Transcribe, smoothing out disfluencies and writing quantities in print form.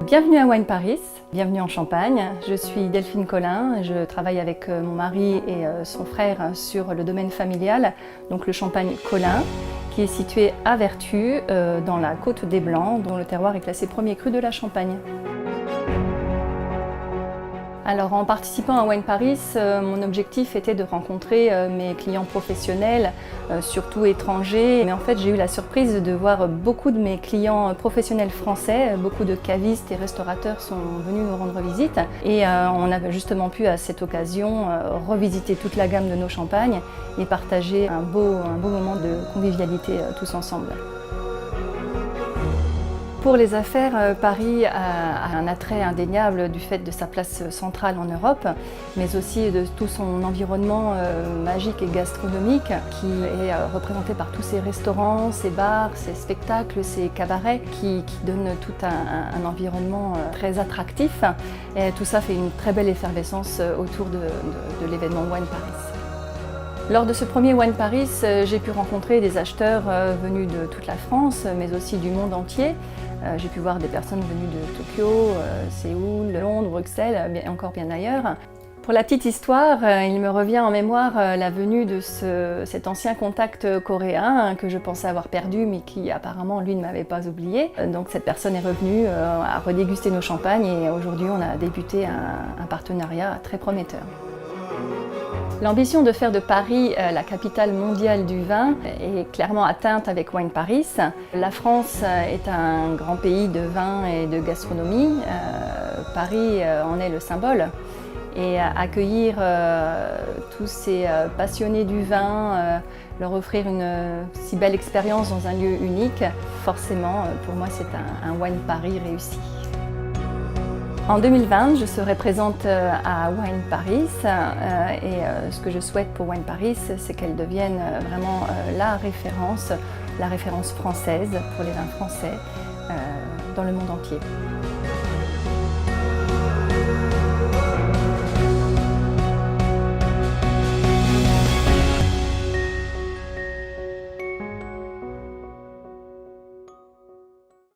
Bienvenue à Wine Paris, bienvenue en Champagne. Je suis Delphine Collin, je travaille avec mon mari et son frère sur le domaine familial, donc le Champagne Collin, qui est situé à Vertus, dans la Côte des Blancs, dont le terroir est classé premier cru de la Champagne. Alors en participant à Wine Paris, mon objectif était de rencontrer mes clients professionnels, surtout étrangers. Mais en fait, j'ai eu la surprise de voir beaucoup de mes clients professionnels français, beaucoup de cavistes et restaurateurs sont venus nous rendre visite. Et on a justement pu à cette occasion revisiter toute la gamme de nos champagnes et partager un beau moment de convivialité tous ensemble. Pour les affaires, Paris a un attrait indéniable du fait de sa place centrale en Europe, mais aussi de tout son environnement magique et gastronomique qui est représenté par tous ces restaurants, ces bars, ces spectacles, ces cabarets qui donnent tout un environnement très attractif. Et tout ça fait une très belle effervescence autour de l'événement Wine Paris. Lors de ce premier Wine Paris, j'ai pu rencontrer des acheteurs venus de toute la France, mais aussi du monde entier. J'ai pu voir des personnes venues de Tokyo, Séoul, Londres, Bruxelles, et encore bien ailleurs. Pour la petite histoire, il me revient en mémoire la venue de cet ancien contact coréen que je pensais avoir perdu, mais qui apparemment, lui, ne m'avait pas oublié. Donc cette personne est revenue à redéguster nos champagnes et aujourd'hui, on a débuté un partenariat très prometteur. L'ambition de faire de Paris la capitale mondiale du vin est clairement atteinte avec Wine Paris. La France est un grand pays de vin et de gastronomie. Paris en est le symbole. Et accueillir tous ces passionnés du vin, leur offrir une si belle expérience dans un lieu unique, forcément, pour moi, c'est un Wine Paris réussi. En 2020, je serai présente à Wine Paris et ce que je souhaite pour Wine Paris, c'est qu'elle devienne vraiment la référence française pour les vins français dans le monde entier.